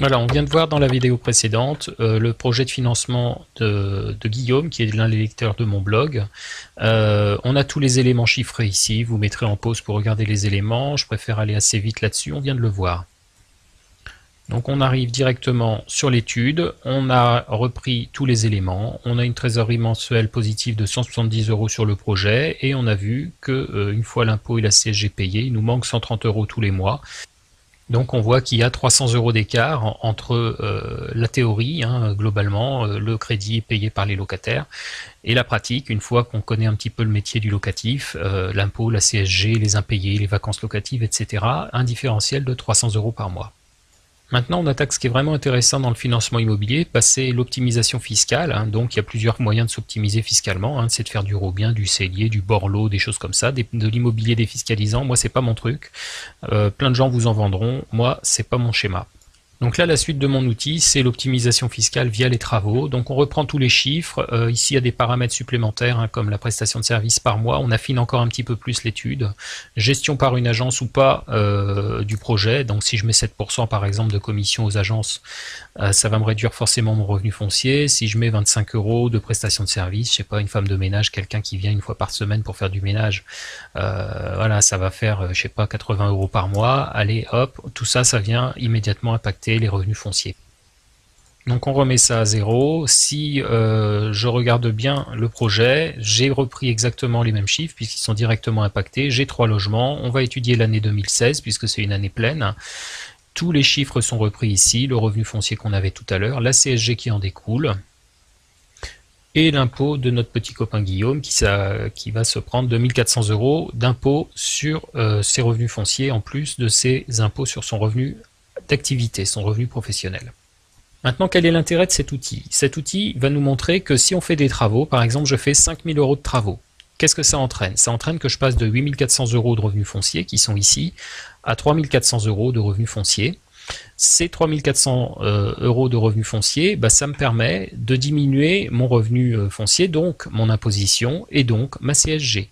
Voilà, on vient de voir dans la vidéo précédente le projet de financement de Guillaume, qui est l'un des lecteurs de mon blog. On a tous les éléments chiffrés ici, vous mettrez en pause pour regarder les éléments, je préfère aller assez vite là-dessus, on vient de le voir. Donc on arrive directement sur l'étude, on a repris tous les éléments, on a une trésorerie mensuelle positive de 170 € sur le projet, et on a vu que une fois l'impôt et la CSG payés, il nous manque 130 € tous les mois. Donc on voit qu'il y a 300 € d'écart entre la théorie, globalement, le crédit est payé par les locataires, et la pratique, une fois qu'on connaît un petit peu le métier du locatif, l'impôt, la CSG, les impayés, les vacances locatives, etc., un différentiel de 300 € par mois. Maintenant, on attaque ce qui est vraiment intéressant dans le financement immobilier, c'est l'optimisation fiscale. Donc, il y a plusieurs moyens de s'optimiser fiscalement. C'est de faire du Robien, du cellier, du Borloo, des choses comme ça, de l'immobilier défiscalisant. Moi, c'est pas mon truc. Plein de gens vous en vendront. Moi, c'est pas mon schéma. Donc là, la suite de mon outil, c'est l'optimisation fiscale via les travaux. Donc on reprend tous les chiffres. Ici, il y a des paramètres supplémentaires, comme la prestation de service par mois. On affine encore un petit peu plus l'étude. Gestion par une agence ou pas du projet. Donc si je mets 7% par exemple de commission aux agences, ça va me réduire forcément mon revenu foncier. Si je mets 25 € de prestation de service, je sais pas, une femme de ménage, quelqu'un qui vient une fois par semaine pour faire du ménage, voilà, ça va faire, je sais pas, 80 € par mois. Allez, hop, tout ça, ça vient immédiatement impacter les revenus fonciers. Donc on remet ça à zéro. Si je regarde bien le projet, j'ai repris exactement les mêmes chiffres puisqu'ils sont directement impactés. J'ai 3 logements. On va étudier l'année 2016 puisque c'est une année pleine. Tous les chiffres sont repris ici. Le revenu foncier qu'on avait tout à l'heure, la CSG qui en découle, et l'impôt de notre petit copain Guillaume qui va se prendre 2400 € d'impôt sur ses revenus fonciers en plus de ses impôts sur son revenu d'activité, son revenu professionnel. Maintenant, quel est l'intérêt de cet outil? Cet outil va nous montrer que si on fait des travaux, par exemple je fais 5000 € de travaux, qu'est-ce que ça entraîne? Ça entraîne que je passe de 8400 € de revenus fonciers, qui sont ici, à 3400 € de revenus fonciers. Ces 3400 € de revenus fonciers, ça me permet de diminuer mon revenu foncier, donc mon imposition et donc ma CSG.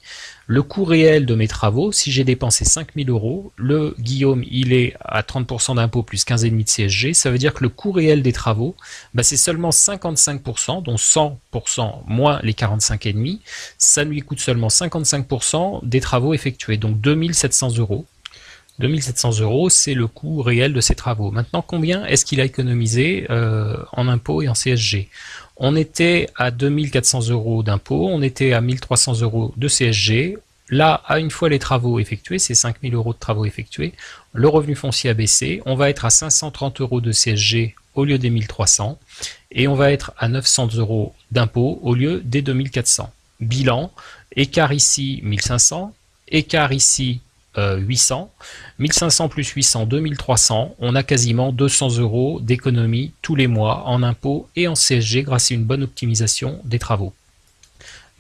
Le coût réel de mes travaux, si j'ai dépensé 5000 €, le Guillaume, il est à 30% d'impôt plus 15,5 de CSG, ça veut dire que le coût réel des travaux, c'est seulement 55%, dont 100% moins les 45,5, ça lui coûte seulement 55% des travaux effectués, donc 2700 €. 2700 €, c'est le coût réel de ces travaux. Maintenant, combien est-ce qu'il a économisé en impôts et en CSG? On était à 2400 € d'impôts, on était à 1300 € de CSG. Là, à une fois les travaux effectués, c'est 5000 € de travaux effectués, le revenu foncier a baissé, on va être à 530 € de CSG au lieu des 1300, et on va être à 900 € d'impôts au lieu des 2400. Bilan, écart ici 1500, écart ici 800, 1500 plus 800, 2300, on a quasiment 200 € d'économie tous les mois en impôts et en CSG grâce à une bonne optimisation des travaux.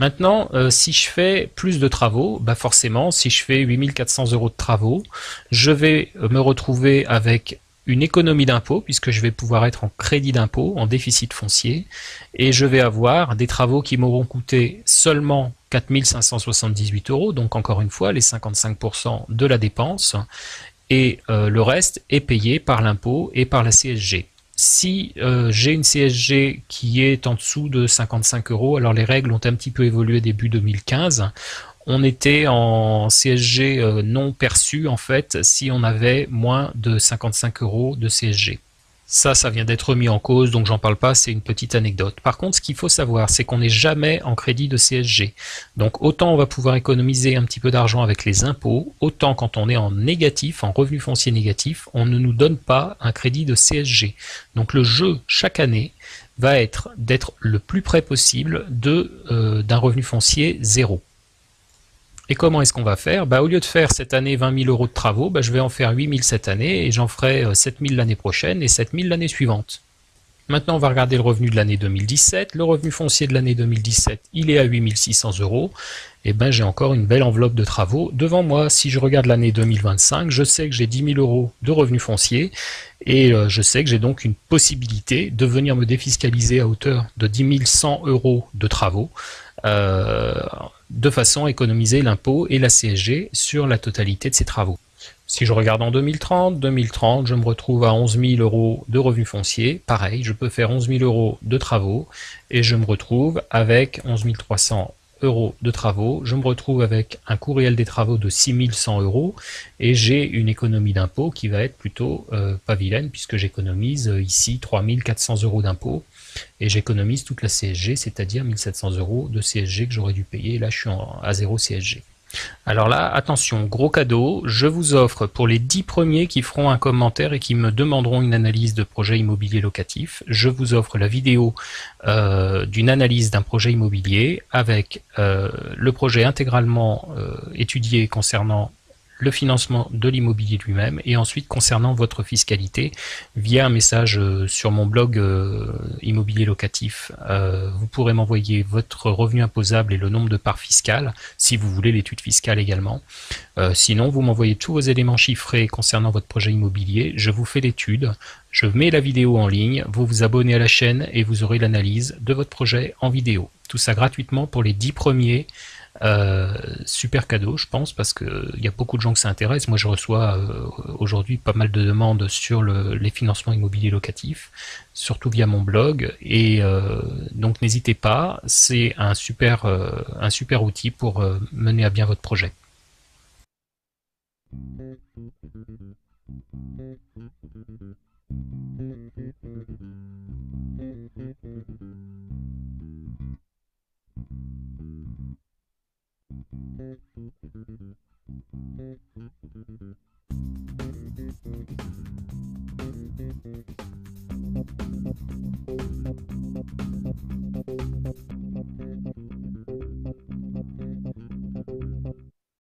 Maintenant, si je fais plus de travaux, forcément, si je fais 8400 € de travaux, je vais me retrouver avec une économie d'impôt, puisque je vais pouvoir être en crédit d'impôt, en déficit foncier, et je vais avoir des travaux qui m'auront coûté seulement 4578 €, donc encore une fois les 55% de la dépense, et le reste est payé par l'impôt et par la CSG. Si j'ai une CSG qui est en dessous de 55 €, alors les règles ont un petit peu évolué début 2015, on était en CSG non perçu en fait si on avait moins de 55 € de CSG. Ça vient d'être mis en cause, donc j'en parle pas, c'est une petite anecdote. Par contre, ce qu'il faut savoir, c'est qu'on n'est jamais en crédit de CSG. Donc autant on va pouvoir économiser un petit peu d'argent avec les impôts, autant quand on est en négatif, en revenu foncier négatif, on ne nous donne pas un crédit de CSG. Donc le jeu, chaque année, va être d'être le plus près possible d'un revenu foncier zéro. Et comment est-ce qu'on va faire? Au lieu de faire cette année 20 000 € de travaux, je vais en faire 8 000 cette année et j'en ferai 7 000 l'année prochaine et 7 000 l'année suivante. Maintenant, on va regarder le revenu de l'année 2017. Le revenu foncier de l'année 2017, il est à 8 600 €. Et j'ai encore une belle enveloppe de travaux devant moi. Si je regarde l'année 2025, je sais que j'ai 10 000 € de revenus fonciers et je sais que j'ai donc une possibilité de venir me défiscaliser à hauteur de 10 100 € de travaux de façon à économiser l'impôt et la CSG sur la totalité de ces travaux. Si je regarde en 2030, je me retrouve à 11 000 euros de revenus fonciers. Pareil, je peux faire 11 000 euros de travaux et je me retrouve avec 11 300 euros de travaux. Je me retrouve avec un coût réel des travaux de 6 100 euros et j'ai une économie d'impôt qui va être plutôt pas vilaine puisque j'économise ici 3 400 euros d'impôt et j'économise toute la CSG, c'est-à-dire 1 700 euros de CSG que j'aurais dû payer. Là, je suis à zéro CSG. Alors là, attention, gros cadeau, je vous offre pour les 10 premiers qui feront un commentaire et qui me demanderont une analyse de projet immobilier locatif, je vous offre la vidéo d'une analyse d'un projet immobilier avec le projet intégralement étudié concernant le financement de l'immobilier lui-même et ensuite concernant votre fiscalité via un message sur mon blog immobilier locatif. Vous pourrez m'envoyer votre revenu imposable et le nombre de parts fiscales si vous voulez l'étude fiscale également. Sinon, vous m'envoyez tous vos éléments chiffrés concernant votre projet immobilier, je vous fais l'étude, je mets la vidéo en ligne, vous vous abonnez à la chaîne et vous aurez l'analyse de votre projet en vidéo. Tout ça gratuitement pour les 10 premiers. Super cadeau, je pense, parce que il y a beaucoup de gens que ça intéresse. Moi, je reçois aujourd'hui pas mal de demandes sur les financements immobiliers locatifs, surtout via mon blog. Et donc, n'hésitez pas, c'est un super outil pour mener à bien votre projet.